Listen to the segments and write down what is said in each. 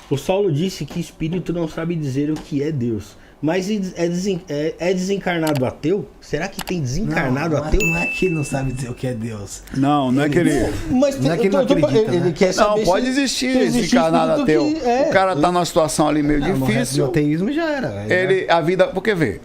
O Saulo disse que espírito não sabe dizer o que é Deus. Mas é desencarnado ateu? Será que tem desencarnado ateu? Não é que ele não sabe dizer o que é Deus. Não é que ele... Mas Não é que ele não acredita, ele né? quer saber Não, pode se existir existe desencarnado espírito ateu. que é. O cara tá numa situação ali meio No difícil. ateísmo já era. A vida... Porque, vê,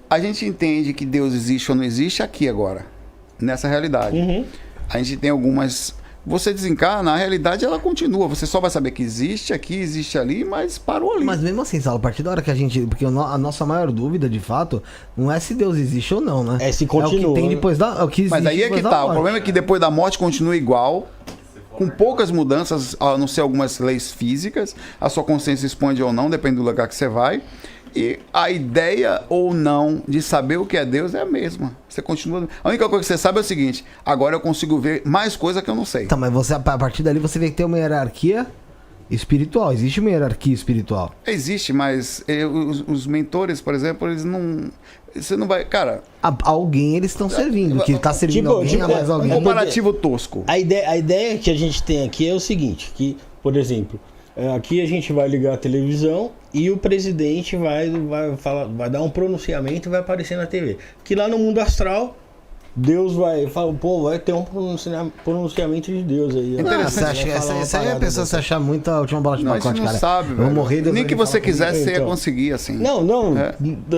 a gente entende que Deus existe ou não existe aqui agora. Nessa realidade. Uhum. A gente tem algumas... Você desencarna, a realidade ela continua. Você só vai saber que existe aqui, existe ali, mas parou ali. Mas mesmo assim, Saulo, a partir da hora que a gente... Porque a nossa maior dúvida, de fato, não é se Deus existe ou não, né? É se continua. É o que tem depois da... É o que existe Mas aí é que depois da tá. O morte. problema é que depois da morte continua igual, com poucas mudanças, a não ser algumas leis físicas. A sua consciência expande ou não, depende do lugar que você vai. E a ideia ou não de saber o que é Deus é a mesma. Você continua... A única coisa que você sabe é o seguinte: agora eu consigo ver mais coisa que eu não sei. Tá, mas você, a partir dali você vê que tem uma hierarquia espiritual. Existe uma hierarquia espiritual. Existe, mas os mentores, por exemplo, eles não... Você não vai... Cara... Alguém eles estão servindo. Que tá servindo Tipo, alguém, a mais Um alguém. comparativo tosco. A ideia que a gente tem aqui é o seguinte, que, por exemplo, aqui a gente vai ligar a televisão e o presidente vai dar um pronunciamento e vai aparecer na TV. Que lá no mundo astral, Deus vai falar, pô, vai ter um pronunciamento de Deus aí. Não, você acha, essa aí é a pessoa se achar muito a última bola de Não, isso pacote, não cara. sabe, Eu vou velho. morrer, Deus Nem vai que me você falar quisesse, comigo. você ia Então. conseguir, assim. Não,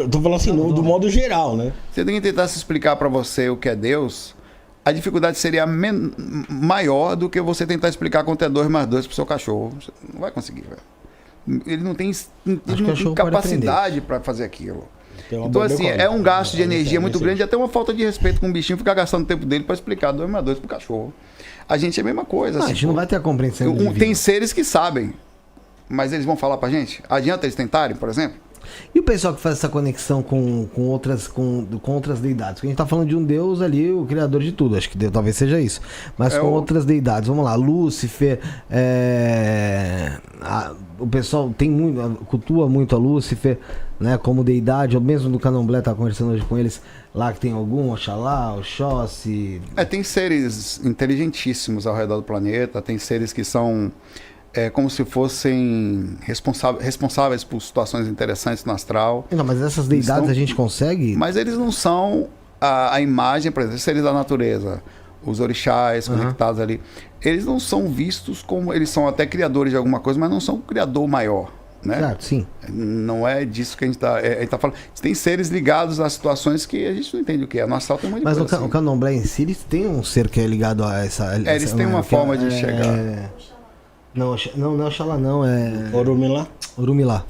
tô falando assim, do modo geral, né? Você tem que tentar se explicar pra você o que é Deus. A dificuldade seria maior do que você tentar explicar quanto é 2 mais 2 pro seu cachorro. Você não vai conseguir, velho. Ele não tem capacidade para fazer aquilo. Então, assim, é um gasto de energia muito grande, até uma falta de respeito com o bichinho ficar gastando o tempo dele para explicar 2 mais 2 pro cachorro. A gente é a mesma coisa. Não, assim, a gente não vai ter a compreensão divina. Tem seres que sabem, mas eles vão falar pra gente? Adianta eles tentarem, por exemplo? E o pessoal que faz essa conexão com outras deidades? Porque a gente tá falando de um Deus ali, o criador de tudo. Acho que Deus, talvez seja isso. Mas com outras deidades. Vamos lá, Lúcifer. O pessoal cultua muito a Lúcifer, né? Como deidade. Ou mesmo no Candomblé, tá conversando hoje com eles. Lá que tem algum, Oxalá, Oxóssi. Tem seres inteligentíssimos ao redor do planeta. Tem seres que são... como se fossem responsáveis por situações interessantes no astral. Não, mas essas deidades a gente consegue... Mas eles não são a imagem, por exemplo, seres da natureza, os orixás conectados ali. Eles não são vistos como... Eles são até criadores de alguma coisa, mas não são o criador maior, né? Certo, sim. Não é disso que a gente tá falando. Tem seres ligados a situações que a gente não entende o que é. No astral tem muito Mas coisa o Candomblé em si, eles têm um ser que é ligado a essa... eles têm uma forma de chegar... Não é Oxalá, não, é... Orumilá? Urumilá.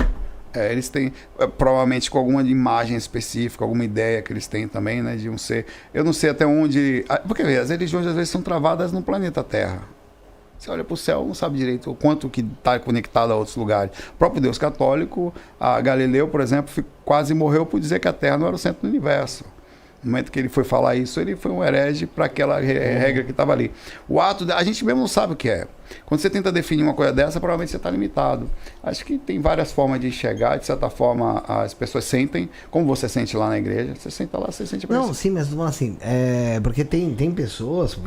Eles têm, provavelmente com alguma imagem específica, alguma ideia que eles têm também, né, de um ser. Eu não sei até onde... Porque as religiões às vezes são travadas no planeta Terra. Você olha para o céu, não sabe direito o quanto que está conectado a outros lugares. O próprio Deus católico, a Galileu, por exemplo, quase morreu por dizer que a Terra não era o centro do universo. No momento que ele foi falar isso, ele foi um herege para aquela regra que estava ali. O ato, a gente mesmo não sabe o que é. Quando você tenta definir uma coisa dessa, provavelmente você está limitado. Acho que tem várias formas de enxergar, de certa forma as pessoas sentem, como você sente lá na igreja, você senta lá, você sente... Não, sim, mas assim, porque tem pessoas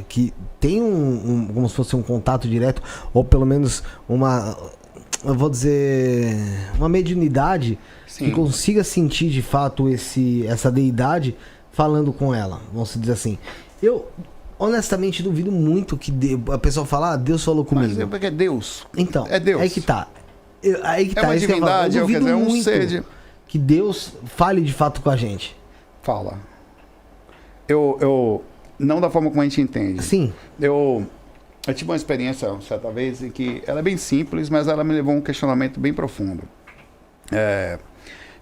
que tem como se fosse um contato direto, ou pelo menos eu vou dizer, uma mediunidade que consiga sentir de fato essa deidade falando com ela, vamos dizer assim. Eu honestamente duvido muito que a pessoa fala, Deus falou comigo. Mas porque é Deus. Então, é Deus. Aí que tá. Uma divindade, eu duvido um muito ser que Deus fale de fato com a gente. Fala. Eu não da forma como a gente entende. Sim. Eu tive uma experiência certa vez em que ela é bem simples, mas ela me levou a um questionamento bem profundo.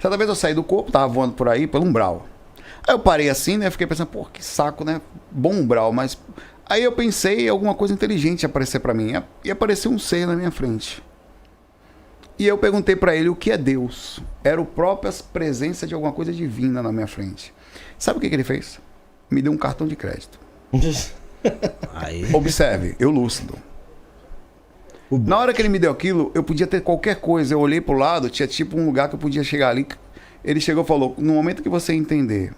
Certa vez eu saí do corpo, tava voando por aí, pelo umbral. Aí eu parei assim, né? Fiquei pensando, pô, que saco, né? Bom umbral, mas... Aí eu pensei em alguma coisa inteligente aparecer pra mim. E apareceu um ser na minha frente. E eu perguntei pra ele o que é Deus. Era a própria presença de alguma coisa divina na minha frente. Sabe o que ele fez? Me deu um cartão de crédito. Aí. Observe, eu lúcido. Na hora que ele me deu aquilo, eu podia ter qualquer coisa. Eu olhei pro lado, tinha tipo um lugar que eu podia chegar ali. Ele chegou e falou, no momento que você entender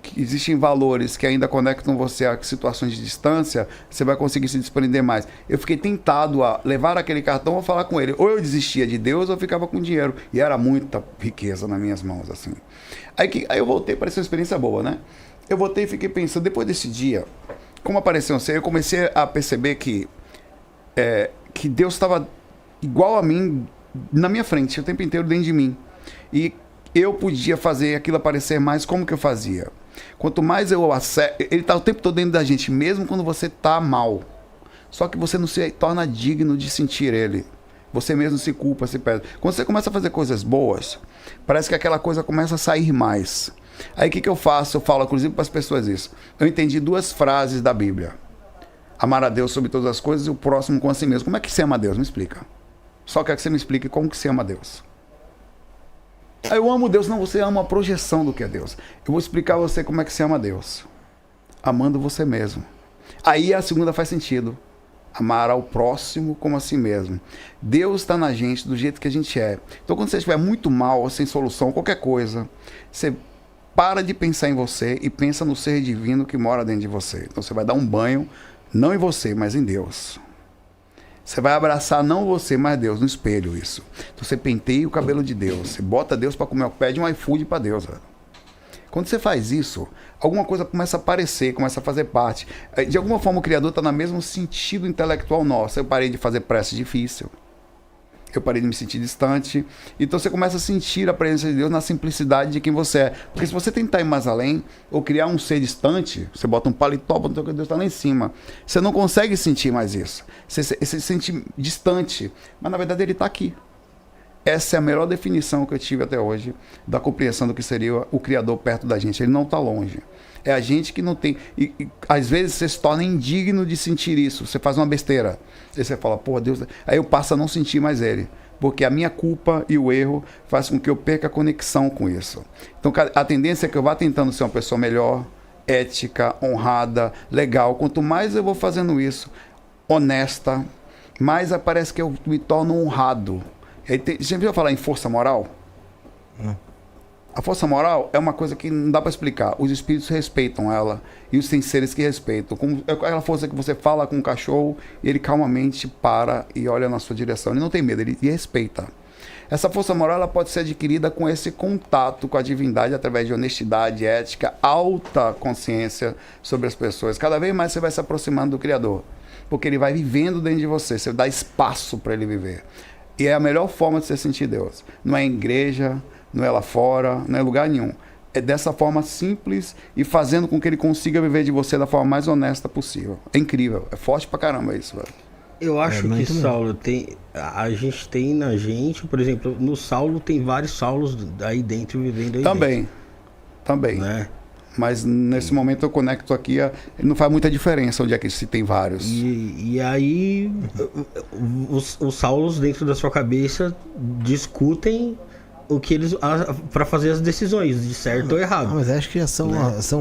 que existem valores que ainda conectam você a situações de distância, você vai conseguir se desprender mais. Eu fiquei tentado a levar aquele cartão ou falar com ele. Ou eu desistia de Deus ou eu ficava com dinheiro. E era muita riqueza nas minhas mãos, assim. Aí eu voltei, pareceu uma experiência boa, né? Eu voltei e fiquei pensando, depois desse dia, como apareceu um ser, eu comecei a perceber que Deus estava igual a mim, na minha frente, o tempo inteiro dentro de mim. E eu podia fazer aquilo aparecer mais como que eu fazia. Quanto mais eu ele está o tempo todo dentro da gente, mesmo quando você está mal. Só que você não se torna digno de sentir ele. Você mesmo se culpa, se perde. Quando você começa a fazer coisas boas, parece que aquela coisa começa a sair mais. Aí o que eu faço? Eu falo, inclusive, para as pessoas isso. Eu entendi 2 frases da Bíblia. Amar a Deus sobre todas as coisas e o próximo com a si mesmo. Como é que você ama a Deus? Me explica. Só quero que você me explique como que você ama a Deus. Eu amo Deus. Não, você ama a projeção do que é Deus. Eu vou explicar a você como é que você ama a Deus. Amando você mesmo. Aí a segunda faz sentido. Amar ao próximo como a si mesmo. Deus está na gente do jeito que a gente é. Então quando você estiver muito mal, sem solução, qualquer coisa, você para de pensar em você e pensa no ser divino que mora dentro de você. Então você vai dar um banho, não em você, mas em Deus. Você vai abraçar não você, mas Deus, no espelho isso. Então você penteia o cabelo de Deus. Você bota Deus para comer, pede um iFood para Deus. Velho. Quando você faz isso, alguma coisa começa a aparecer, começa a fazer parte. De alguma forma o Criador está no mesmo sentido intelectual nosso. Eu parei de fazer prece difícil. Eu parei de me sentir distante. Então você começa a sentir a presença de Deus na simplicidade de quem você é. Porque se você tentar ir mais além, ou criar um ser distante, você bota um paletó, bota que Deus está lá em cima. Você não consegue sentir mais isso. Você se sente distante. Mas na verdade ele está aqui. Essa é a melhor definição que eu tive até hoje da compreensão do que seria o Criador perto da gente. Ele não está longe. É a gente que não tem... E às vezes você se torna indigno de sentir isso. Você faz uma besteira. Aí você fala, pô, Deus... Aí eu passo a não sentir mais ele. Porque a minha culpa e o erro faz com que eu perca a conexão com isso. Então a tendência é que eu vá tentando ser uma pessoa melhor, ética, honrada, legal. Quanto mais eu vou fazendo isso, honesta, mais parece que eu me torno honrado. Você já ouviu falar em força moral? A força moral é uma coisa que não dá para explicar. Os espíritos respeitam ela e os tem seres que respeitam. Como é aquela força que você fala com um cachorro e ele calmamente para e olha na sua direção. Ele não tem medo, ele respeita. Essa força moral ela pode ser adquirida com esse contato com a divindade através de honestidade, ética, alta consciência sobre as pessoas. Cada vez mais você vai se aproximando do Criador, porque ele vai vivendo dentro de você. Você dá espaço para ele viver. E é a melhor forma de você sentir Deus. Não é em igreja, não é lá fora, não é lugar nenhum. É dessa forma simples e fazendo com que ele consiga viver de você da forma mais honesta possível. É incrível, é forte pra caramba isso, velho. Eu acho que Saulo a gente tem na gente, por exemplo, no Saulo tem vários Saulos aí dentro vivendo aí Também. Né? Mas nesse momento eu conecto aqui, não faz muita diferença onde é que se tem vários. E aí os Saulos dentro da sua cabeça discutem o que eles para fazer as decisões de certo ou errado. Mas acho que são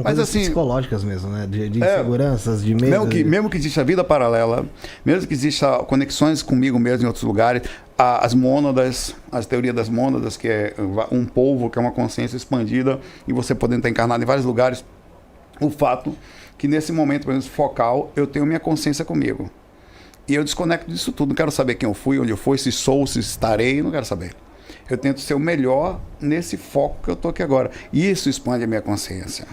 coisas assim, psicológicas mesmo, né? De inseguranças, de medo. Mesmo que exista vida paralela, mesmo que exista conexões comigo mesmo em outros lugares, as mônadas, as teorias das mônadas, que é um polvo, que é uma consciência expandida e você podendo estar encarnado em vários lugares, o fato que nesse momento, por exemplo, focal, eu tenho minha consciência comigo. E eu desconecto disso tudo, não quero saber quem eu fui, onde eu fui, se sou, se estarei, não quero saber. Eu tento ser o melhor nesse foco que eu tô aqui agora. E isso expande a minha consciência.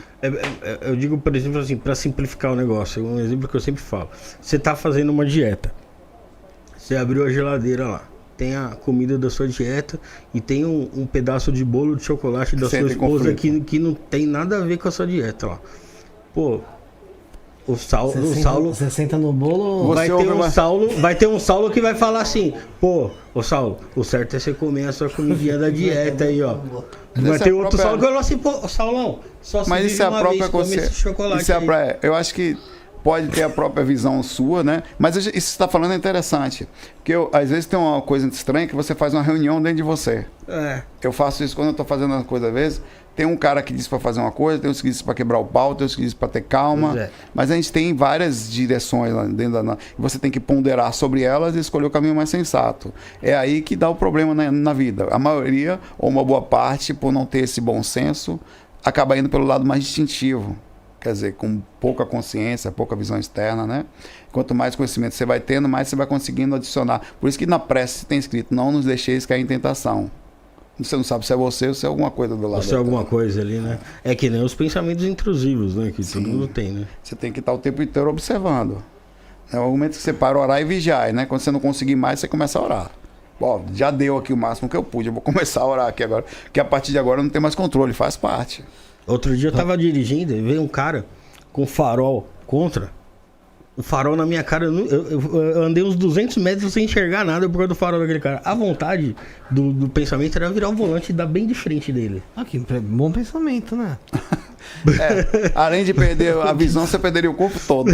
Eu digo, por exemplo, assim, para simplificar o negócio, um exemplo que eu sempre falo. Você tá fazendo uma dieta. Você abriu a geladeira lá. Tem a comida da sua dieta e tem um pedaço de bolo de chocolate da sua esposa que não tem nada a ver com a sua dieta lá. Pô, Você senta no bolo... Vai ter um Saulo que vai falar assim, pô, ô Saulo, o certo é você comer a sua comidinha da dieta aí, ó. Vai ter outro Saulo que vai falar assim, pô, Saulão, só se mas vive isso é a uma própria vez, come esse chocolate aí. Eu acho que pode ter a própria visão sua, né? Mas isso que você está falando é interessante. Porque às vezes tem uma coisa estranha que você faz uma reunião dentro de você. Eu faço isso quando eu estou fazendo uma coisa às vezes. Tem um cara que diz para fazer uma coisa, tem outros que diz para quebrar o pau, tem outros que diz para ter calma. Mas a gente tem várias direções lá dentro da... Você tem que ponderar sobre elas e escolher o caminho mais sensato. É aí que dá o problema na vida. A maioria, ou uma boa parte, por não ter esse bom senso, acaba indo pelo lado mais instintivo. Quer dizer, com pouca consciência, pouca visão externa, né? Quanto mais conhecimento você vai tendo, mais você vai conseguindo adicionar. Por isso que na prece tem escrito, não nos deixeis cair em tentação. Você não sabe se é você ou se é alguma coisa do lado. Ou se é alguma coisa ali, né? É que nem os pensamentos intrusivos, né? Que todo mundo tem, né? Você tem que estar o tempo inteiro observando. É o momento que você para orar e vigiar, né? Quando você não conseguir mais, você começa a orar. Ó, já deu aqui o máximo que eu pude, eu vou começar a orar aqui agora. Porque a partir de agora não tem mais controle, faz parte. Outro dia eu tava dirigindo e veio um cara com farol contra. O farol na minha cara, eu andei uns 200 metros sem enxergar nada por causa do farol daquele cara. A vontade do pensamento era virar o volante e dar bem de frente dele. Ah, que bom pensamento, né? Além de perder a visão, você perderia o corpo todo.